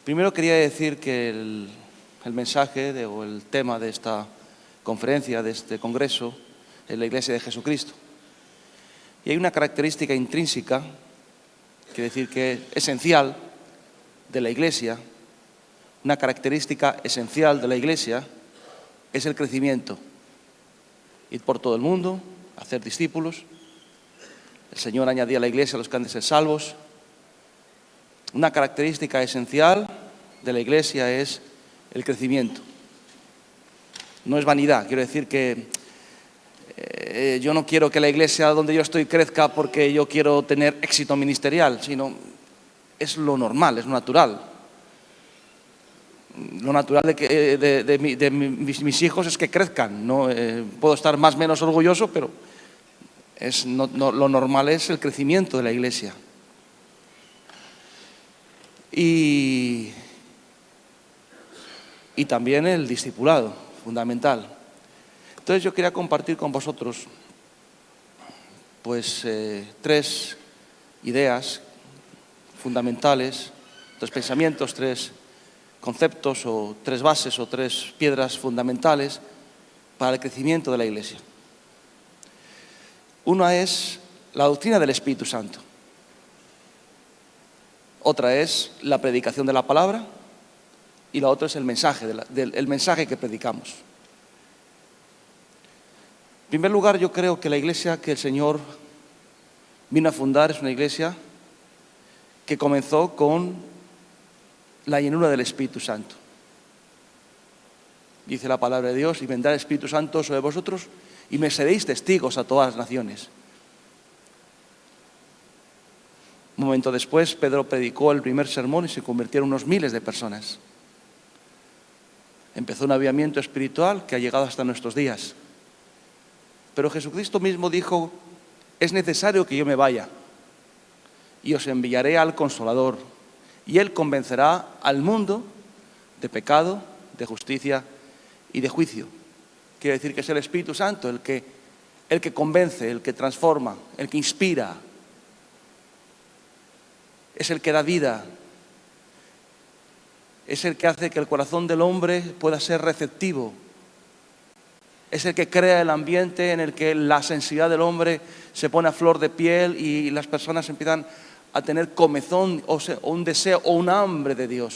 Primero quería decir que el mensaje o el tema de esta conferencia, de este congreso, es la Iglesia de Jesucristo. Y hay una característica intrínseca, quiere decir que esencial de la Iglesia, una característica esencial de la Iglesia es el crecimiento. Ir por todo el mundo, hacer discípulos. El Señor añadía a la Iglesia a los que han de ser salvos. Una característica esencial de la Iglesia es el crecimiento. No es vanidad, quiero decir que yo no quiero que la Iglesia donde yo estoy crezca porque yo quiero tener éxito ministerial, sino es lo normal, es lo natural. Lo natural de mis hijos es que crezcan. ¿No? Puedo estar más o menos orgulloso, pero lo normal es el crecimiento de la Iglesia. Y también el discipulado, fundamental. Entonces yo quería compartir con vosotros pues tres ideas fundamentales, tres pensamientos, tres conceptos o tres bases o tres piedras fundamentales para el crecimiento de la Iglesia. Una es la doctrina del Espíritu Santo. Otra es la predicación de la palabra y la otra es el mensaje, el mensaje que predicamos. En primer lugar, yo creo que la iglesia que el Señor vino a fundar es una iglesia que comenzó con la llenura del Espíritu Santo. Dice la palabra de Dios: y vendrá el Espíritu Santo sobre vosotros y me seréis testigos a todas las naciones. Un momento después, Pedro predicó el primer sermón y se convirtieron unos miles de personas. Empezó un avivamiento espiritual que ha llegado hasta nuestros días. Pero Jesucristo mismo dijo: es necesario que yo me vaya y os enviaré al Consolador, y Él convencerá al mundo de pecado, de justicia y de juicio. Quiere decir que es el Espíritu Santo el que convence, el que transforma, el que inspira. Es el que da vida. Es el que hace que el corazón del hombre pueda ser receptivo. Es el que crea el ambiente en el que la sensibilidad del hombre se pone a flor de piel y las personas empiezan a tener comezón o un deseo o un hambre de Dios.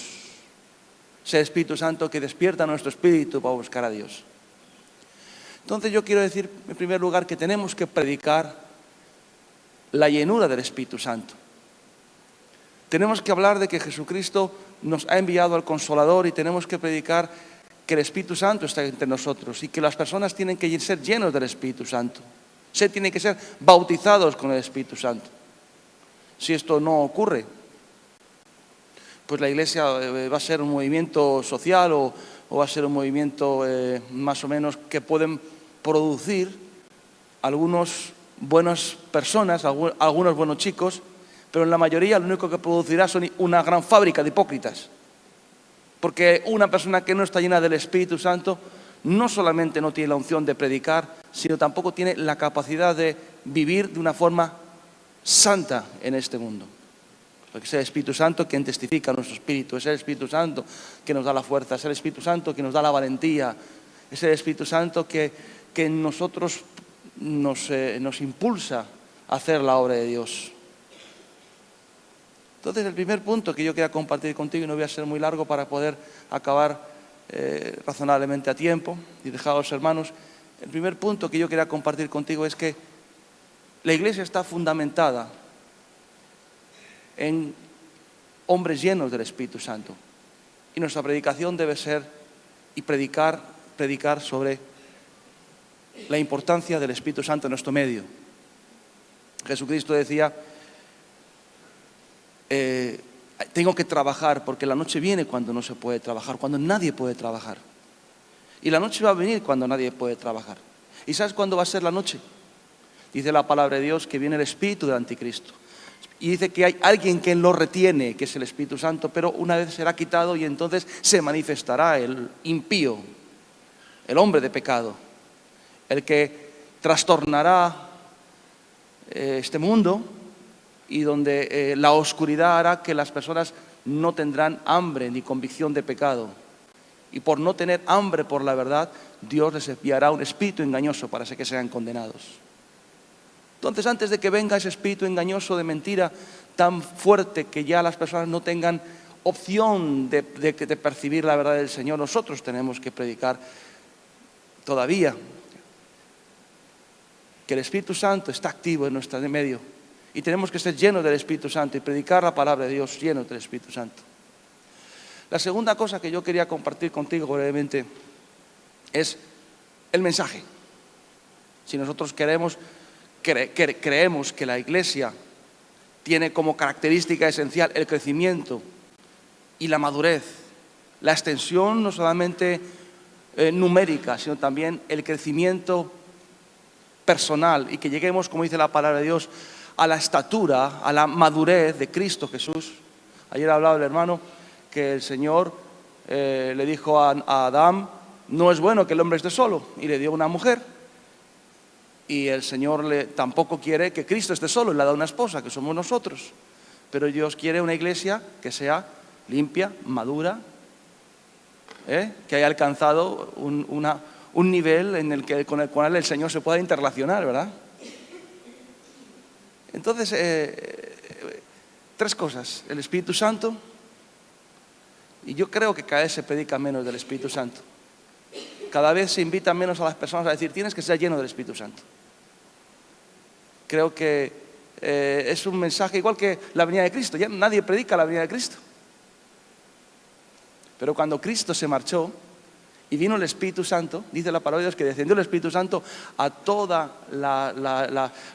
Es el Espíritu Santo que despierta nuestro espíritu para buscar a Dios. Entonces yo quiero decir en primer lugar que tenemos que predicar la llenura del Espíritu Santo. Tenemos que hablar de que Jesucristo nos ha enviado al Consolador y tenemos que predicar que el Espíritu Santo está entre nosotros y que las personas tienen que ser llenos del Espíritu Santo. Tienen que ser bautizados con el Espíritu Santo. Si esto no ocurre, pues la Iglesia va a ser un movimiento social o va a ser un movimiento más o menos que pueden producir algunas buenas personas, algunos buenos chicos, pero en la mayoría lo único que producirá son una gran fábrica de hipócritas. Porque una persona que no está llena del Espíritu Santo no solamente no tiene la unción de predicar, sino tampoco tiene la capacidad de vivir de una forma santa en este mundo. Porque es el Espíritu Santo quien testifica a nuestro espíritu, es el Espíritu Santo que nos da la fuerza, es el Espíritu Santo que nos da la valentía, es el Espíritu Santo que en nosotros nos impulsa a hacer la obra de Dios. Entonces, el primer punto que yo quería compartir contigo, y no voy a ser muy largo para poder acabar razonablemente a tiempo y dejar a los hermanos, el primer punto que yo quería compartir contigo es que la Iglesia está fundamentada en hombres llenos del Espíritu Santo. Y nuestra predicación debe ser y predicar sobre la importancia del Espíritu Santo en nuestro medio. Jesucristo decía: tengo que trabajar porque la noche viene cuando no se puede trabajar, cuando nadie puede trabajar. Y la noche va a venir cuando nadie puede trabajar. ¿Y sabes cuándo va a ser la noche? Dice la palabra de Dios que viene el espíritu del anticristo. Y dice que hay alguien que lo retiene, que es el Espíritu Santo, pero una vez será quitado y entonces se manifestará el impío, el hombre de pecado, el que trastornará este mundo y donde la oscuridad hará que las personas no tendrán hambre ni convicción de pecado. Y por no tener hambre por la verdad, Dios les enviará un espíritu engañoso para que sean condenados. Entonces, antes de que venga ese espíritu engañoso de mentira tan fuerte que ya las personas no tengan opción de percibir la verdad del Señor, nosotros tenemos que predicar todavía que el Espíritu Santo está activo en nuestro medio y tenemos que ser llenos del Espíritu Santo y predicar la palabra de Dios llenos del Espíritu Santo. La segunda cosa que yo quería compartir contigo brevemente es el mensaje. Si nosotros creemos que la Iglesia tiene como característica esencial el crecimiento y la madurez, la extensión no solamente numérica, sino también el crecimiento personal y que lleguemos, como dice la palabra de Dios, a la estatura, a la madurez de Cristo Jesús. Ayer hablaba el hermano que el Señor le dijo a Adán: no es bueno que el hombre esté solo, y le dio una mujer. Y el Señor tampoco quiere que Cristo esté solo, y le da una esposa, que somos nosotros. Pero Dios quiere una iglesia que sea limpia, madura, que haya alcanzado un nivel con el cual el Señor se pueda interrelacionar, ¿verdad? Entonces, tres cosas: el Espíritu Santo, y yo creo que cada vez se predica menos del Espíritu Santo. Cada vez se invita menos a las personas a decir: tienes que ser lleno del Espíritu Santo. Creo que es un mensaje igual que la venida de Cristo. Ya nadie predica la venida de Cristo. Pero cuando Cristo se marchó y vino el Espíritu Santo, dice la palabra de Dios que descendió el Espíritu Santo a todos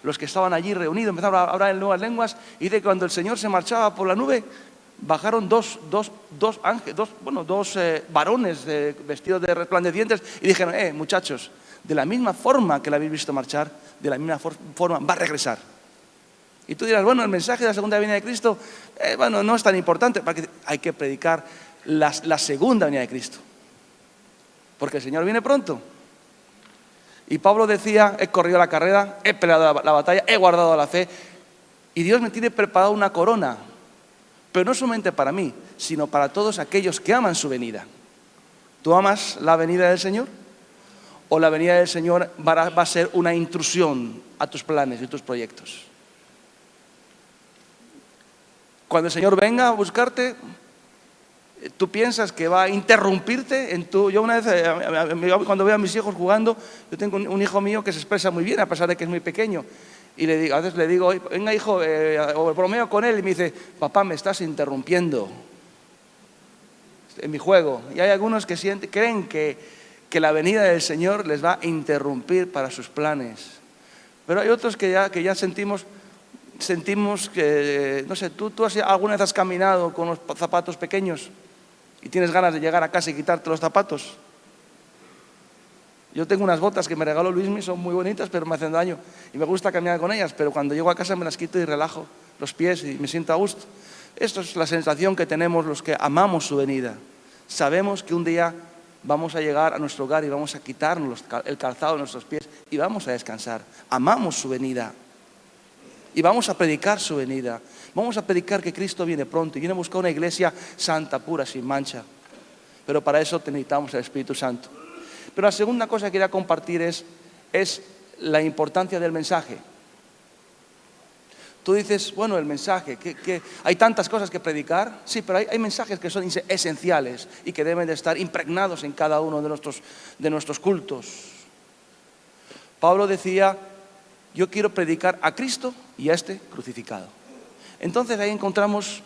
los que estaban allí reunidos, empezaron a hablar en nuevas lenguas, y dice que cuando el Señor se marchaba por la nube, bajaron dos varones vestidos de resplandecientes y dijeron: muchachos, de la misma forma que la habéis visto marchar, de la misma forma va a regresar. Y tú dirás: bueno, el mensaje de la segunda venida de Cristo, no es tan importante, porque hay que predicar la segunda venida de Cristo, porque el Señor viene pronto. Y Pablo decía: he corrido la carrera, he peleado la batalla, he guardado la fe, y Dios me tiene preparado una corona, pero no solamente para mí, sino para todos aquellos que aman su venida. ¿Tú amas la venida del Señor? ¿O la venida del Señor va a ser una intrusión a tus planes y tus proyectos? Cuando el Señor venga a buscarte, ¿tú piensas que va a interrumpirte Yo una vez, cuando veo a mis hijos jugando, yo tengo un hijo mío que se expresa muy bien a pesar de que es muy pequeño, y a veces le digo: venga hijo, o bromeo con él, y me dice: papá, me estás interrumpiendo en mi juego. Y hay algunos que creen que la venida del Señor les va a interrumpir para sus planes. Pero hay otros que ya sentimos que, no sé, ¿tú alguna vez has caminado con los zapatos pequeños y tienes ganas de llegar a casa y quitarte los zapatos? Yo tengo unas botas que me regaló Luismi, son muy bonitas, pero me hacen daño y me gusta caminar con ellas, pero cuando llego a casa me las quito y relajo los pies y me siento a gusto. Esto es la sensación que tenemos los que amamos su venida. Sabemos que un día vamos a llegar a nuestro hogar y vamos a quitarnos el calzado de nuestros pies y vamos a descansar. Amamos su venida y vamos a predicar su venida. Vamos a predicar que Cristo viene pronto y viene a buscar una iglesia santa, pura, sin mancha. Pero para eso necesitamos el Espíritu Santo. Pero la segunda cosa que quería compartir es la importancia del mensaje. Tú dices: bueno, el mensaje, que hay tantas cosas que predicar. Sí, pero hay mensajes que son esenciales y que deben de estar impregnados en cada uno de nuestros cultos. Pablo decía: yo quiero predicar a Cristo y a este crucificado. Entonces ahí encontramos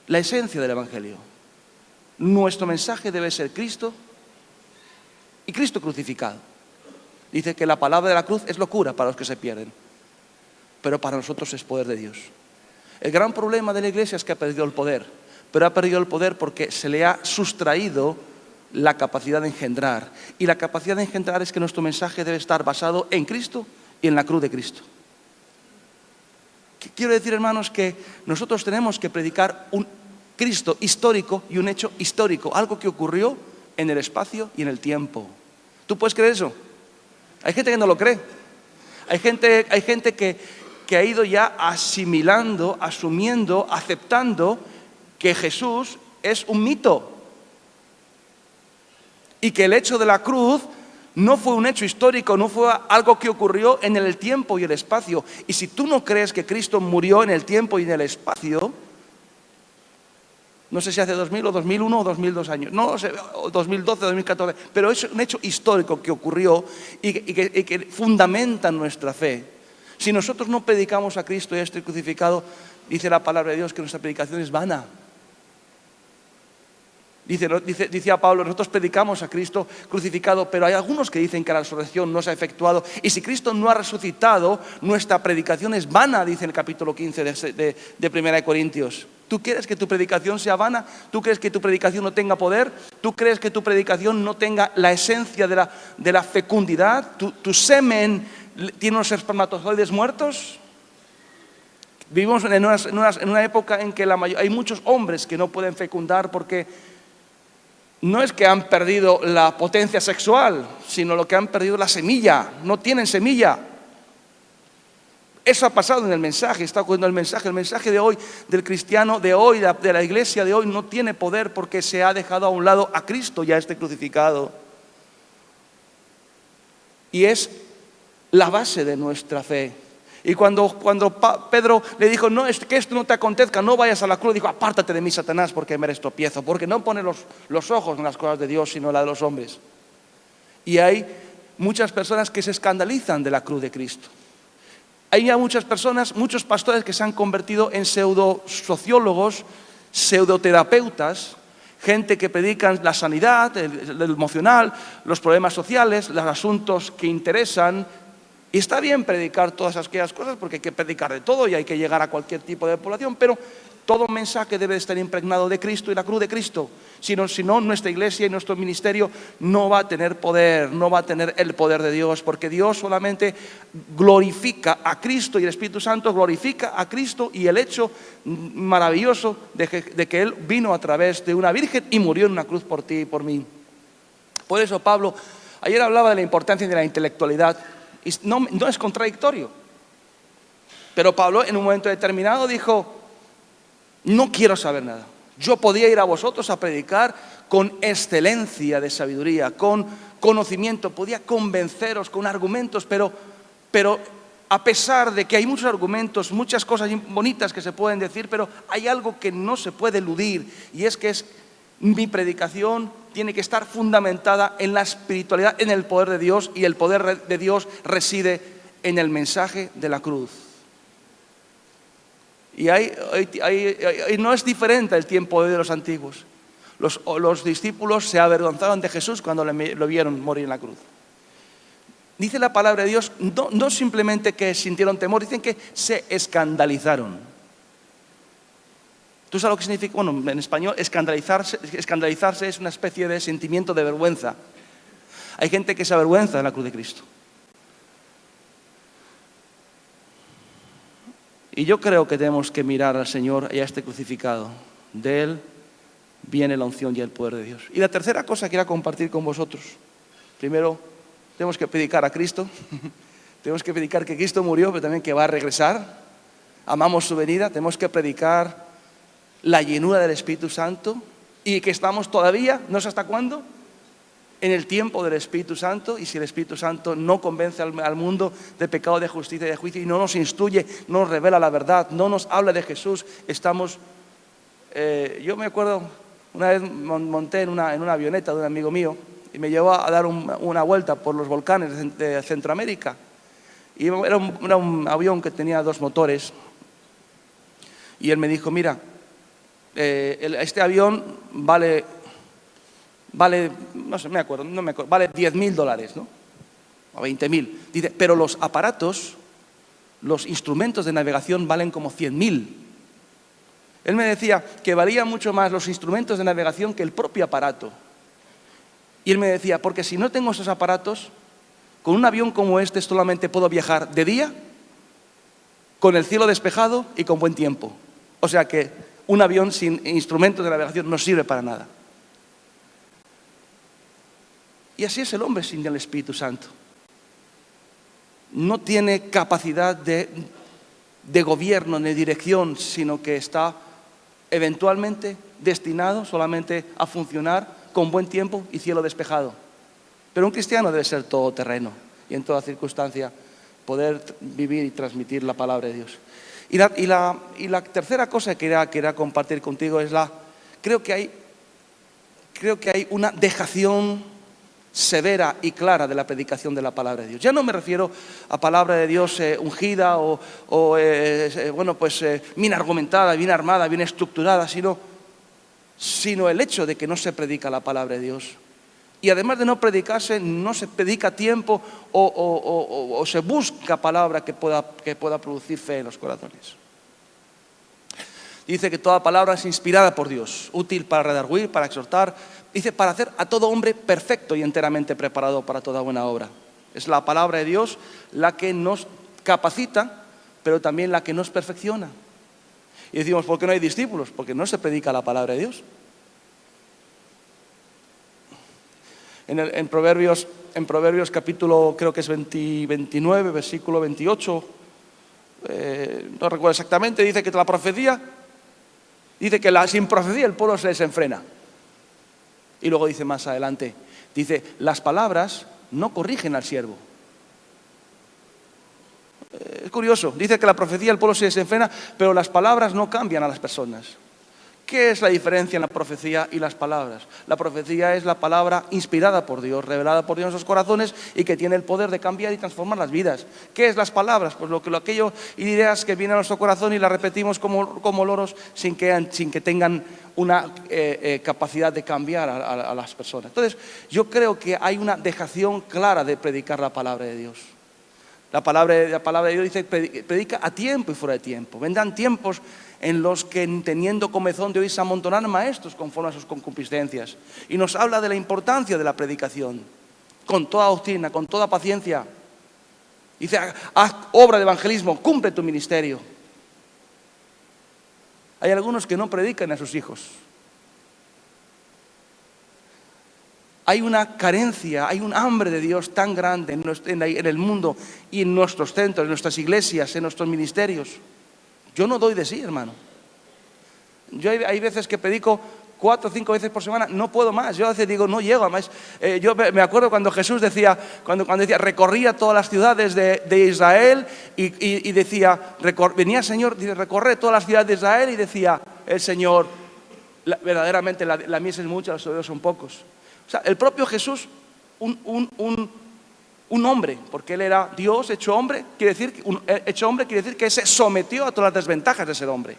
la esencia del Evangelio. Nuestro mensaje debe ser Cristo y Cristo crucificado. Dice que la palabra de la cruz es locura para los que se pierden, pero para nosotros es poder de Dios. El gran problema de la iglesia es que ha perdido el poder, pero ha perdido el poder porque se le ha sustraído la capacidad de engendrar. Y la capacidad de engendrar es que nuestro mensaje debe estar basado en Cristo y en la cruz de Cristo. Quiero decir, hermanos, que nosotros tenemos que predicar un Cristo histórico y un hecho histórico, algo que ocurrió en el espacio y en el tiempo. ¿Tú puedes creer eso? Hay gente que no lo cree. Hay gente que ha ido ya asimilando, asumiendo, aceptando que Jesús es un mito y que el hecho de la cruz no fue un hecho histórico, no fue algo que ocurrió en el tiempo y el espacio. Y si tú no crees que Cristo murió en el tiempo y en el espacio, no sé si hace 2000 o 2001 o 2002 años, no sé, 2012 o 2014, pero es un hecho histórico que ocurrió y que fundamenta nuestra fe. Si nosotros no predicamos a Cristo y a este crucificado, dice la palabra de Dios que nuestra predicación es vana. Dice a Pablo, nosotros predicamos a Cristo crucificado, pero hay algunos que dicen que la resurrección no se ha efectuado. Y si Cristo no ha resucitado, nuestra predicación es vana, dice en el capítulo 15 de 1 Corintios. ¿Tú quieres que tu predicación sea vana? ¿Tú crees que tu predicación no tenga poder? ¿Tú crees que tu predicación no tenga la esencia de la fecundidad? ¿Tu semen tiene unos espermatozoides muertos? Vivimos en una época en que hay muchos hombres que no pueden fecundar porque no es que han perdido la potencia sexual, sino lo que han perdido la semilla. No tienen semilla. Eso ha pasado en el mensaje, está ocurriendo el mensaje. El mensaje de hoy, del cristiano de hoy, de la iglesia de hoy, no tiene poder porque se ha dejado a un lado a Cristo ya este crucificado. Y es la base de nuestra fe. Y cuando Pedro le dijo, no, es que esto no te acontezca, no vayas a la cruz, dijo, apártate de mí, Satanás, porque me eres tropiezo, porque no pone los ojos en las cosas de Dios, sino en la de los hombres. Y hay muchas personas que se escandalizan de la cruz de Cristo. Hay ya muchas personas, muchos pastores que se han convertido en pseudo-sociólogos, pseudoterapeutas, gente que predican la sanidad, el emocional, los problemas sociales, los asuntos que interesan. Y está bien predicar todas aquellas cosas porque hay que predicar de todo y hay que llegar a cualquier tipo de población, pero todo mensaje debe estar impregnado de Cristo y la cruz de Cristo. Si no, nuestra iglesia y nuestro ministerio no va a tener poder, no va a tener el poder de Dios, porque Dios solamente glorifica a Cristo y el Espíritu Santo glorifica a Cristo y el hecho maravilloso de que Él vino a través de una virgen y murió en una cruz por ti y por mí. Por eso Pablo ayer hablaba de la importancia de la intelectualidad. Y no es contradictorio. Pero Pablo en un momento determinado dijo, no quiero saber nada. Yo podía ir a vosotros a predicar con excelencia de sabiduría, con conocimiento, podía convenceros con argumentos, pero a pesar de que hay muchos argumentos, muchas cosas bonitas que se pueden decir, pero hay algo que no se puede eludir, y es que mi predicación tiene que estar fundamentada en la espiritualidad, en el poder de Dios, y el poder de Dios reside en el mensaje de la cruz. Y no es diferente el tiempo de los antiguos. Los discípulos se avergonzaron de Jesús cuando lo vieron morir en la cruz. Dice la palabra de Dios, no simplemente que sintieron temor, dicen que se escandalizaron. ¿Tú sabes lo que significa? Bueno, en español, escandalizarse es una especie de sentimiento de vergüenza. Hay gente que se avergüenza de la cruz de Cristo. Y yo creo que tenemos que mirar al Señor y a este crucificado. De Él viene la unción y el poder de Dios. Y la tercera cosa que quiero compartir con vosotros. Primero, tenemos que predicar a Cristo. Tenemos que predicar que Cristo murió, pero también que va a regresar. Amamos su venida. Tenemos que predicar la llenura del Espíritu Santo y que estamos todavía, no sé hasta cuándo, en el tiempo del Espíritu Santo. Y si el Espíritu Santo no convence al mundo de pecado, de justicia y de juicio y no nos instruye, no nos revela la verdad, no nos habla de Jesús, estamos... yo me acuerdo, una vez monté en una avioneta de un amigo mío y me llevó a dar una vuelta por los volcanes de Centroamérica. Y era un avión que tenía 2 motores y él me dijo, mira, este avión vale, no sé, no me acuerdo, vale $10.000, ¿no? O 20.000. Dice, pero los aparatos, los instrumentos de navegación valen como 100.000. Él me decía que valían mucho más los instrumentos de navegación que el propio aparato. Y él me decía, porque si no tengo esos aparatos, con un avión como este solamente puedo viajar de día, con el cielo despejado y con buen tiempo. O sea que un avión sin instrumentos de navegación no sirve para nada. Y así es el hombre sin el Espíritu Santo. No tiene capacidad de gobierno ni dirección, sino que está eventualmente destinado solamente a funcionar con buen tiempo y cielo despejado. Pero un cristiano debe ser todoterreno y en toda circunstancia poder vivir y transmitir la palabra de Dios. Y la tercera cosa que quería compartir contigo es creo que hay una dejación severa y clara de la predicación de la palabra de Dios. Ya no me refiero a palabra de Dios ungida bien argumentada, bien armada, bien estructurada, sino el hecho de que no se predica la palabra de Dios. Y además de no predicarse, no se predica a tiempo o se busca palabra que pueda producir fe en los corazones. Dice que toda palabra es inspirada por Dios, útil para redarguir, para exhortar. Dice, para hacer a todo hombre perfecto y enteramente preparado para toda buena obra. Es la palabra de Dios la que nos capacita, pero también la que nos perfecciona. Y decimos, ¿por qué no hay discípulos? Porque no se predica la palabra de Dios. En Proverbios capítulo, creo que es 29, versículo 28, no recuerdo exactamente, dice que la profecía, sin profecía el pueblo se desenfrena. Y luego dice más adelante, dice, las palabras no corrigen al siervo. Es curioso, dice que la profecía el pueblo se desenfrena, pero las palabras no cambian a las personas. ¿Qué es la diferencia en la profecía y las palabras? La profecía es la palabra inspirada por Dios, revelada por Dios en nuestros corazones y que tiene el poder de cambiar y transformar las vidas. ¿Qué es las palabras? Pues aquello ideas que vienen a nuestro corazón y las repetimos como loros sin que tengan una capacidad de cambiar a las personas. Entonces, yo creo que hay una dejación clara de predicar la palabra de Dios. La palabra de Dios dice, predica a tiempo y fuera de tiempo. Vendrán tiempos en los que, teniendo comezón de oír, se amontonarán maestros conforme a sus concupiscencias. Y nos habla de la importancia de la predicación, con toda doctrina, con toda paciencia. Dice, haz obra de evangelismo, cumple tu ministerio. Hay algunos que no predican a sus hijos. Hay una carencia, hay un hambre de Dios tan grande en el mundo y en nuestros centros, en nuestras iglesias, en nuestros ministerios. Yo no doy de sí, hermano. Hay veces que predico 4 o 5 veces por semana, no puedo más. Yo a veces digo, no llego a más. Yo me acuerdo cuando Jesús decía, cuando decía, recorría todas las ciudades de Israel y decía, venía el Señor, dice, recorre todas las ciudades de Israel y decía el Señor, verdaderamente la mies es mucha, los obreros son pocos. O sea, el propio Jesús, un hombre, porque él era Dios hecho hombre, quiere decir que se sometió a todas las desventajas de ser hombre.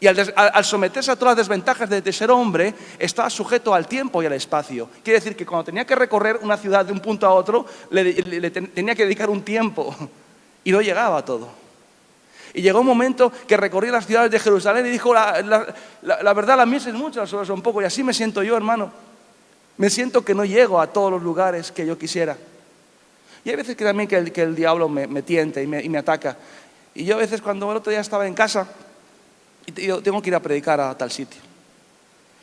Y al someterse a todas las desventajas de ser hombre, estaba sujeto al tiempo y al espacio. Quiere decir que cuando tenía que recorrer una ciudad de un punto a otro, tenía que dedicar un tiempo y no llegaba a todo. Y llegó un momento que recorrí las ciudades de Jerusalén y dijo, la verdad, la mies es mucha, las obras son poco. Y así me siento yo, hermano. Me siento que no llego a todos los lugares que yo quisiera. Y hay veces que también que el diablo me tienta y me ataca. Y yo a veces cuando el otro día estaba en casa, y yo tengo que ir a predicar a tal sitio.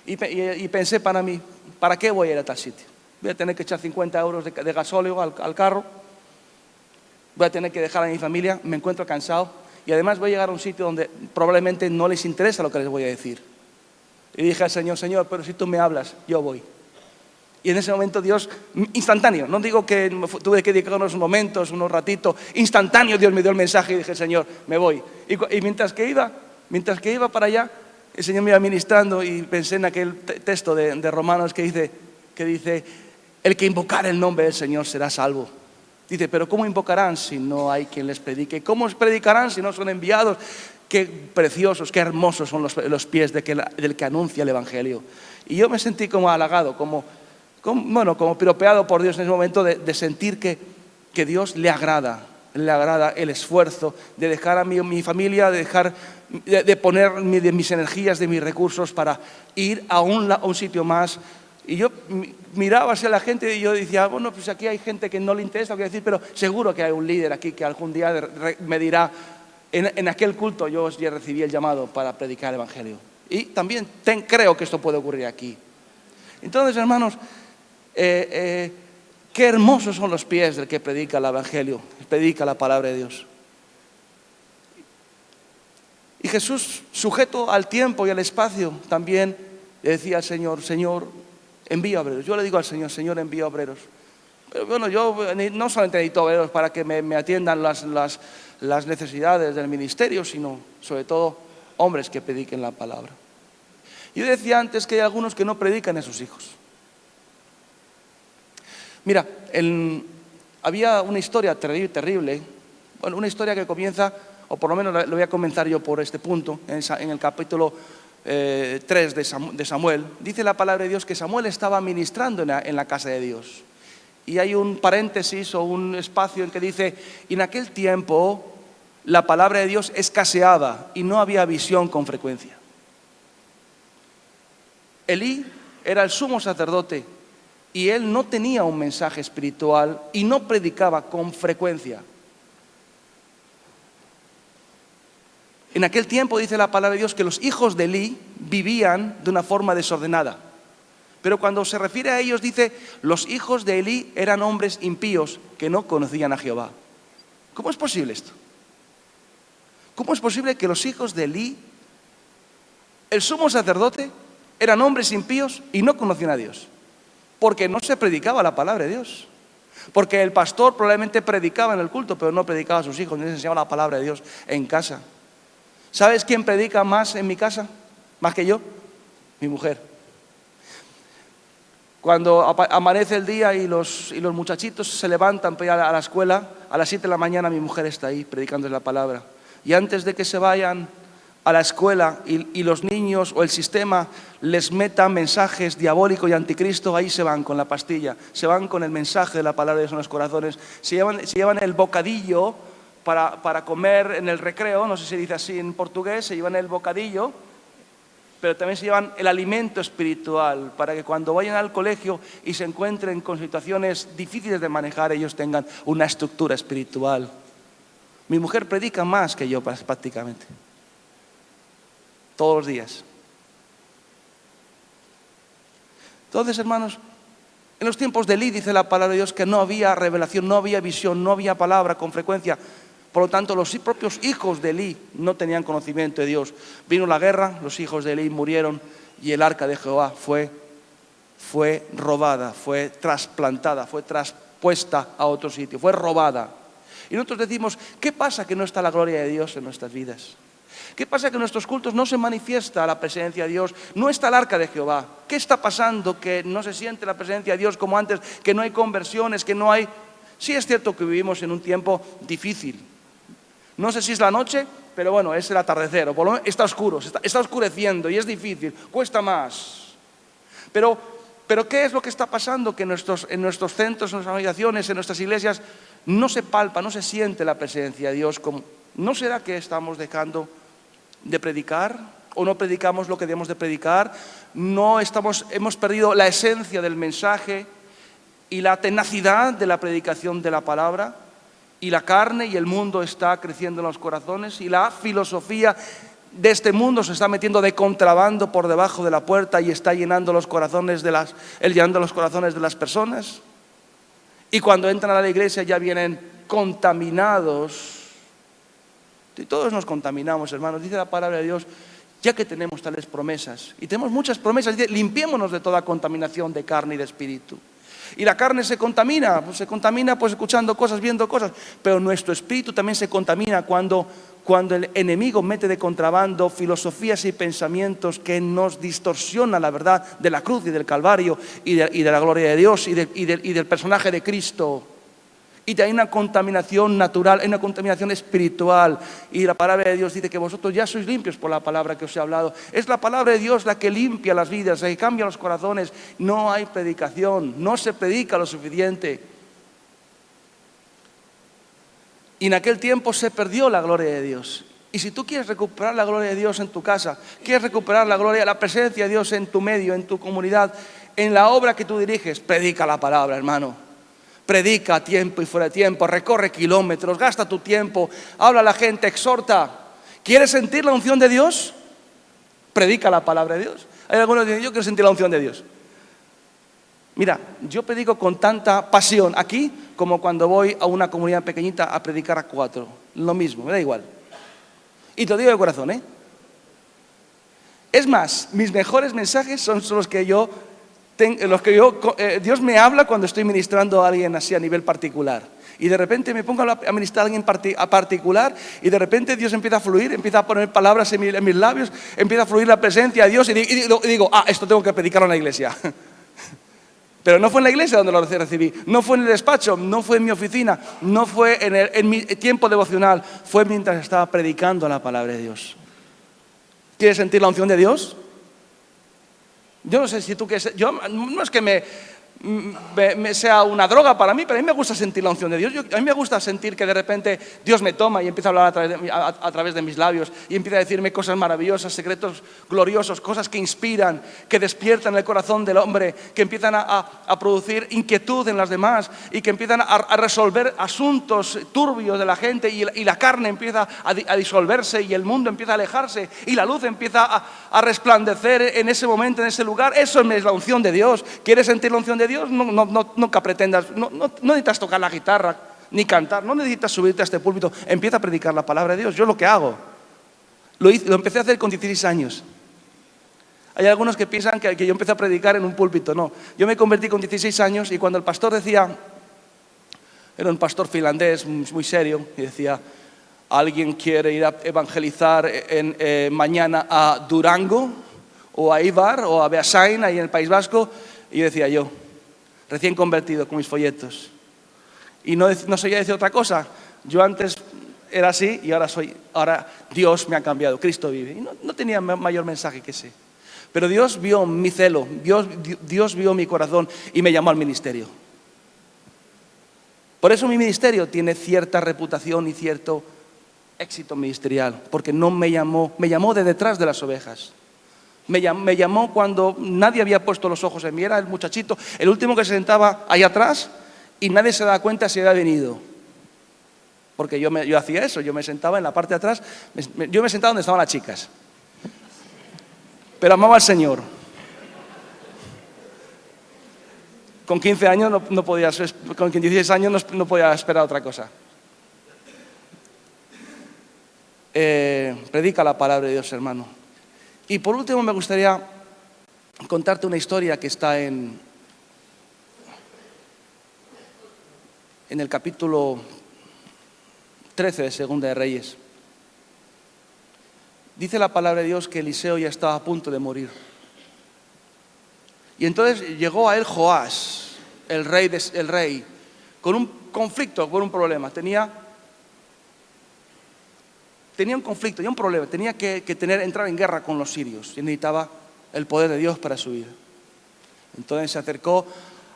Y pensé para mí, ¿para qué voy a ir a tal sitio? Voy a tener que echar 50 euros de gasóleo al carro. Voy a tener que dejar a mi familia, me encuentro cansado. Y además voy a llegar a un sitio donde probablemente no les interesa lo que les voy a decir. Y dije al Señor, Señor, pero si tú me hablas, yo voy. Y en ese momento Dios, instantáneo, no digo que tuve que dedicar unos momentos, unos ratitos, instantáneo Dios me dio el mensaje y dije, Señor, me voy. Y mientras que iba para allá, el Señor me iba ministrando y pensé en aquel texto de Romanos que dice, el que invocar el nombre del Señor será salvo. Dice, pero ¿cómo invocarán si no hay quien les predique? ¿Cómo predicarán si no son enviados? Qué preciosos, qué hermosos son los pies del que anuncia el Evangelio. Y yo me sentí como halagado, como piropeado por Dios en ese momento de sentir que Dios le agrada el esfuerzo de dejar a mi familia, de poner de mis energías, de mis recursos para ir a un sitio más. Y yo miraba hacia la gente y yo decía, bueno, pues aquí hay gente que no le interesa lo que decir, pero seguro que hay un líder aquí que algún día me dirá, en aquel culto yo ya recibí el llamado para predicar el Evangelio. Y también creo que esto puede ocurrir aquí. Entonces, hermanos, qué hermosos son los pies del que predica el Evangelio, predica la palabra de Dios. Y Jesús, sujeto al tiempo y al espacio, también le decía al Señor, Señor, envía obreros. Yo le digo al Señor, Señor, envía obreros. Pero bueno, yo no solamente necesito obreros para que me atiendan las necesidades del ministerio, sino sobre todo hombres que prediquen la palabra. Yo decía antes que hay algunos que no predican a sus hijos. Mira, había una historia terrible, bueno, una historia que comienza, o por lo menos lo voy a comenzar yo por este punto, en el capítulo 3 de Samuel. Dice la palabra de Dios que Samuel estaba ministrando en la casa de Dios. Y hay un paréntesis o un espacio en que dice, y en aquel tiempo la palabra de Dios escaseaba y no había visión con frecuencia. Elí era el sumo sacerdote y él no tenía un mensaje espiritual y no predicaba con frecuencia. En aquel tiempo dice la palabra de Dios que los hijos de Elí vivían de una forma desordenada. Pero cuando se refiere a ellos dice, los hijos de Elí eran hombres impíos que no conocían a Jehová. ¿Cómo es posible esto? ¿Cómo es posible que los hijos de Elí, el sumo sacerdote, eran hombres impíos y no conocían a Dios? Porque no se predicaba la palabra de Dios. Porque el pastor probablemente predicaba en el culto, pero no predicaba a sus hijos, no les enseñaba la palabra de Dios en casa. ¿Sabes quién predica más en mi casa? ¿Más que yo? Mi mujer. Cuando amanece el día y los muchachitos se levantan para ir a la escuela, a las 7 de la mañana mi mujer está ahí predicándoles la palabra. Y antes de que se vayan a la escuela y los niños o el sistema les meta mensajes diabólicos y anticristo, ahí se van con la pastilla, se van con el mensaje de la palabra de Dios en los corazones, se llevan el bocadillo para comer en el recreo, no sé si se dice así en portugués, se llevan el bocadillo, pero también se llevan el alimento espiritual para que cuando vayan al colegio y se encuentren con situaciones difíciles de manejar, ellos tengan una estructura espiritual. Mi mujer predica más que yo prácticamente, todos los días. Entonces, hermanos, en los tiempos de Elí dice la palabra de Dios que no había revelación, no había visión, no había palabra con frecuencia. Por lo tanto, los propios hijos de Elí no tenían conocimiento de Dios. Vino la guerra, los hijos de Elí murieron y el arca de Jehová fue robada, fue trasplantada, fue traspuesta a otro sitio, fue robada. Y nosotros decimos, ¿qué pasa que no está la gloria de Dios en nuestras vidas? ¿Qué pasa que en nuestros cultos no se manifiesta la presencia de Dios? No está el arca de Jehová. ¿Qué está pasando que no se siente la presencia de Dios como antes? Que no hay conversiones, que no hay... Sí es cierto que vivimos en un tiempo difícil. No sé si es la noche, pero bueno, es el atardecer, o por lo menos está oscuro, está oscureciendo y es difícil, cuesta más. Pero ¿qué es lo que está pasando? Que en nuestros centros, en nuestras organizaciones, en nuestras iglesias, no se palpa, no se siente la presencia de Dios. ¿No será que estamos dejando de predicar o no predicamos lo que debemos de predicar? Hemos perdido la esencia del mensaje y la tenacidad de la predicación de la palabra. Y la carne y el mundo está creciendo en los corazones y la filosofía de este mundo se está metiendo de contrabando por debajo de la puerta y está llenando los corazones de las personas. Y cuando entran a la iglesia ya vienen contaminados. Y todos nos contaminamos, hermanos. Dice la palabra de Dios, ya que tenemos tales promesas, y tenemos muchas promesas, dice, limpiémonos de toda contaminación de carne y de espíritu. Y la carne se contamina escuchando cosas, viendo cosas, pero nuestro espíritu también se contamina cuando el enemigo mete de contrabando filosofías y pensamientos que nos distorsionan la verdad de la cruz y del Calvario y de la gloria de Dios y del personaje de Cristo. Y hay una contaminación natural, hay una contaminación espiritual. Y la palabra de Dios dice que vosotros ya sois limpios por la palabra que os he hablado. Es la palabra de Dios la que limpia las vidas, la que cambia los corazones. No hay predicación, no se predica lo suficiente. Y en aquel tiempo se perdió la gloria de Dios. Y si tú quieres recuperar la gloria de Dios en tu casa, quieres recuperar la gloria, la presencia de Dios en tu medio, en tu comunidad, en la obra que tú diriges, predica la palabra, hermano. Predica a tiempo y fuera de tiempo, recorre kilómetros, gasta tu tiempo, habla a la gente, exhorta. ¿Quieres sentir la unción de Dios? Predica la palabra de Dios. Hay algunos que dicen, yo quiero sentir la unción de Dios. Mira, yo predico con tanta pasión aquí como cuando voy a una comunidad pequeñita a predicar a 4. Lo mismo, me da igual. Y te lo digo de corazón, Es más, mis mejores mensajes son los que Dios me habla cuando estoy ministrando a alguien así a nivel particular. Y de repente me pongo a ministrar a alguien particular y de repente Dios empieza a fluir, empieza a poner palabras en mis labios, empieza a fluir la presencia de Dios y digo, esto tengo que predicarlo en la iglesia. Pero no fue en la iglesia donde lo recibí, no fue en el despacho, no fue en mi oficina, no fue en mi tiempo devocional, fue mientras estaba predicando la palabra de Dios. ¿Quieres sentir la unción de Dios? Yo no sé si tú quieres, no es que me sea una droga para mí, pero a mí me gusta sentir la unción de Dios. A mí me gusta sentir que de repente Dios me toma y empieza a hablar a través de mis labios y empieza a decirme cosas maravillosas, secretos gloriosos, cosas que inspiran, que despiertan el corazón del hombre, que empiezan a producir inquietud en las demás y que empiezan a resolver asuntos turbios de la gente y la carne empieza a disolverse y el mundo empieza a alejarse y la luz empieza a resplandecer en ese momento, en ese lugar. Eso es la unción de Dios. ¿Quieres sentir la unción de Dios? Nunca pretendas, no necesitas tocar la guitarra ni cantar, no necesitas subirte a este púlpito, empieza a predicar la palabra de Dios. Yo lo que hago, lo empecé a hacer con 16 años. Hay algunos que piensan que yo empecé a predicar en un púlpito, no. Yo me convertí con 16 años y cuando el pastor decía, era un pastor finlandés muy serio, y decía, ¿alguien quiere ir a evangelizar mañana a Durango o a Eibar o a Beasain, ahí en el País Vasco? Y yo decía, yo, recién convertido con mis folletos. Y no sabía decir otra cosa. Yo antes era así y ahora Dios me ha cambiado, Cristo vive. Y no tenía mayor mensaje que ese. Pero Dios vio mi celo, Dios vio mi corazón y me llamó al ministerio. Por eso mi ministerio tiene cierta reputación y cierto éxito ministerial, porque no me llamó de detrás de las ovejas. Me llamó cuando nadie había puesto los ojos en mí, era el muchachito, el último que se sentaba ahí atrás y nadie se daba cuenta si había venido. Porque yo hacía eso, yo me sentaba en la parte de atrás, yo me sentaba donde estaban las chicas. Pero amaba al Señor. Con 15 años con 16 años no podía esperar otra cosa. Predica la palabra de Dios, hermano. Y por último me gustaría contarte una historia que está en el capítulo 13 de Segunda de Reyes. Dice la palabra de Dios que Eliseo ya estaba a punto de morir. Y entonces llegó a él Joás, el rey, con un conflicto, con un problema. Tenía un conflicto y un problema. Tenía que entrar en guerra con los sirios y necesitaba el poder de Dios para su vida. Entonces se acercó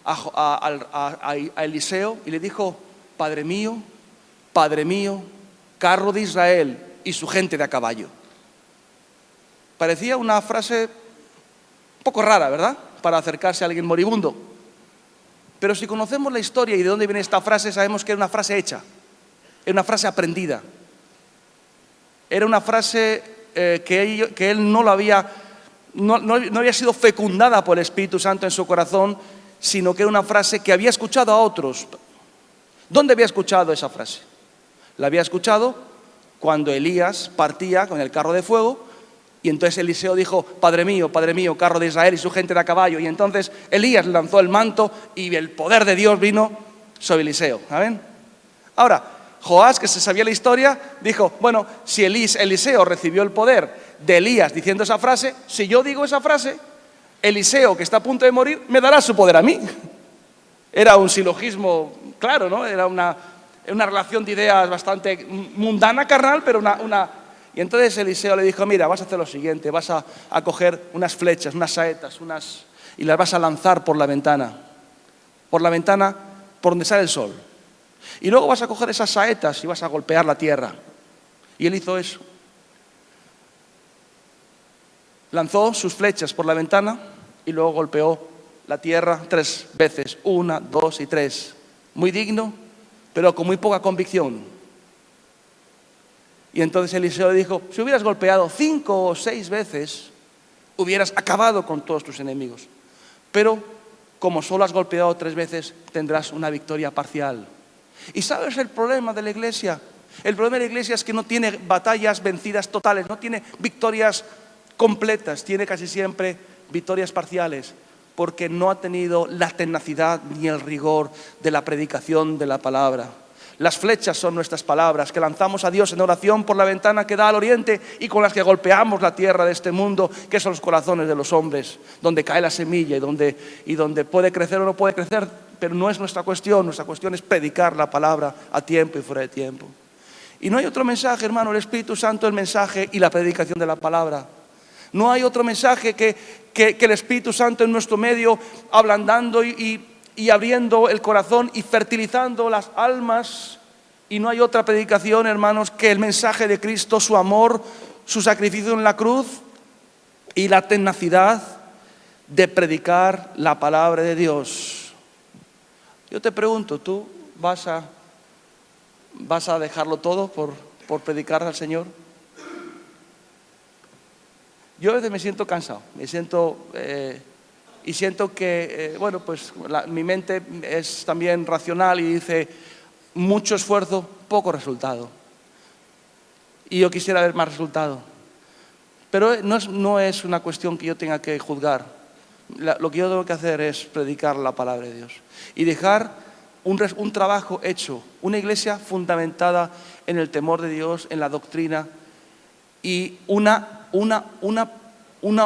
a Eliseo y le dijo, Padre mío, carro de Israel y su gente de a caballo. Parecía una frase un poco rara, ¿verdad?, para acercarse a alguien moribundo. Pero si conocemos la historia y de dónde viene esta frase, sabemos que era una frase hecha, era una frase aprendida. Era una frase que él no había sido fecundada por el Espíritu Santo en su corazón, sino que era una frase que había escuchado a otros. ¿Dónde había escuchado esa frase? La había escuchado cuando Elías partía con el carro de fuego y entonces Eliseo dijo, Padre mío, carro de Israel y su gente de a caballo. Y entonces Elías lanzó el manto y el poder de Dios vino sobre Eliseo. ¿Saben? Ahora, Joás, que se sabía la historia, dijo, bueno, si Eliseo recibió el poder de Elías diciendo esa frase, si yo digo esa frase, Eliseo, que está a punto de morir, me dará su poder a mí. Era un silogismo, claro, ¿no? Era una relación de ideas bastante mundana, carnal, pero Y entonces Eliseo le dijo, mira, vas a hacer lo siguiente, vas a coger unas flechas, unas saetas, y las vas a lanzar por la ventana por donde sale el sol. Y luego vas a coger esas saetas y vas a golpear la tierra. Y él hizo eso. Lanzó sus flechas por la ventana y luego golpeó la tierra 3 veces. 1, 2 y 3. Muy digno, pero con muy poca convicción. Y entonces Eliseo le dijo, si hubieras golpeado 5 o 6 veces, hubieras acabado con todos tus enemigos. Pero como solo has golpeado 3 veces, tendrás una victoria parcial. ¿Y sabes el problema de la iglesia? El problema de la iglesia es que no tiene batallas vencidas totales, no tiene victorias completas, tiene casi siempre victorias parciales, porque no ha tenido la tenacidad ni el rigor de la predicación de la palabra. Las flechas son nuestras palabras que lanzamos a Dios en oración por la ventana que da al oriente y con las que golpeamos la tierra de este mundo, que son los corazones de los hombres, donde cae la semilla y donde puede crecer o no puede crecer, pero no es nuestra cuestión es predicar la palabra a tiempo y fuera de tiempo. Y no hay otro mensaje, hermano, el Espíritu Santo, el mensaje y la predicación de la palabra. No hay otro mensaje que el Espíritu Santo en nuestro medio, ablandando y abriendo el corazón y fertilizando las almas. Y no hay otra predicación, hermanos, que el mensaje de Cristo, su amor, su sacrificio en la cruz y la tenacidad de predicar la palabra de Dios. Yo te pregunto, ¿tú vas a dejarlo todo por predicar al Señor? Yo a veces me siento cansado, y siento que, mi mente es también racional y dice, mucho esfuerzo, poco resultado. Y yo quisiera ver más resultado. Pero no es una cuestión que yo tenga que juzgar. Lo que yo tengo que hacer es predicar la palabra de Dios y dejar un trabajo hecho, una iglesia fundamentada en el temor de Dios, en la doctrina, y una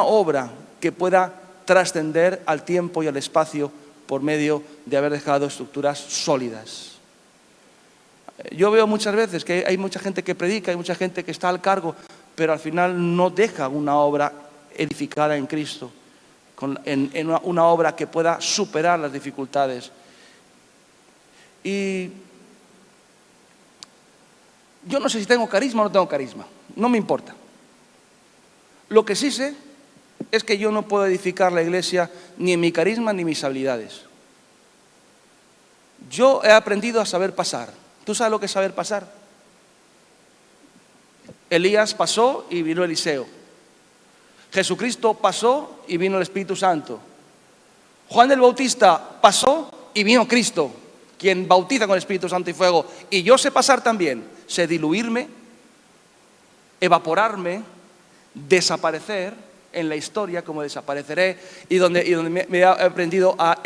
obra que pueda trascender al tiempo y al espacio por medio de haber dejado estructuras sólidas. Yo veo muchas veces que hay mucha gente que predica, hay mucha gente que está al cargo, pero al final no deja una obra edificada en Cristo, en una obra que pueda superar las dificultades. Y yo no sé si tengo carisma o no tengo carisma, no me importa. Lo que sí sé es que yo no puedo edificar la iglesia ni en mi carisma ni en mis habilidades. Yo he aprendido a saber pasar. ¿Tú sabes lo que es saber pasar? Elías pasó y vino Eliseo. Jesucristo pasó y vino el Espíritu Santo. Juan el Bautista pasó y vino Cristo, quien bautiza con el Espíritu Santo y fuego. Y yo sé pasar también, sé diluirme, evaporarme, desaparecer en la historia como desapareceré, y donde me he aprendido a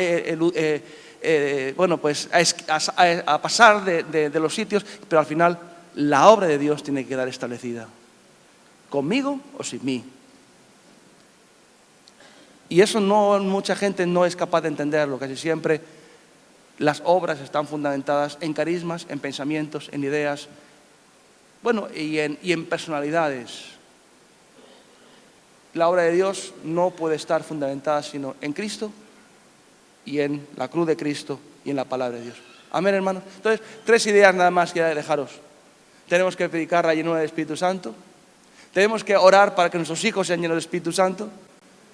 pasar de los sitios, pero al final la obra de Dios tiene que quedar establecida, conmigo o sin mí. Y eso mucha gente no es capaz de entenderlo. Casi siempre las obras están fundamentadas en carismas, en pensamientos, en ideas, y en personalidades. La obra de Dios no puede estar fundamentada sino en Cristo y en la cruz de Cristo y en la palabra de Dios. Amén, hermanos. Entonces, 3 ideas nada más que dejaros. Tenemos que predicar la llenura del Espíritu Santo. Tenemos que orar para que nuestros hijos sean llenos del Espíritu Santo.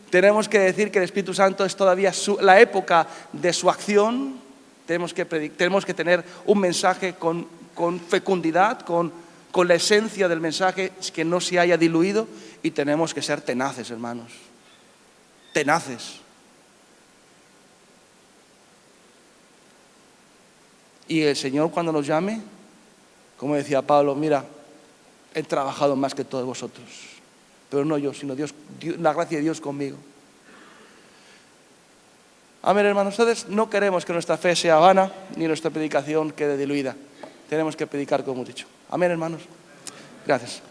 Tenemos que decir que el Espíritu Santo es todavía la época de su acción. Tenemos que tener un mensaje con fecundidad, con la esencia del mensaje, que no se haya diluido, y tenemos que ser tenaces, hermanos. Tenaces. Y el Señor, cuando nos llame, como decía Pablo, mira, he trabajado más que todos vosotros, pero no yo, sino Dios, la gracia de Dios conmigo. Amén, hermanos. Ustedes no queremos que nuestra fe sea vana, ni nuestra predicación quede diluida. Tenemos que predicar como hemos dicho. Amén, hermanos. Gracias.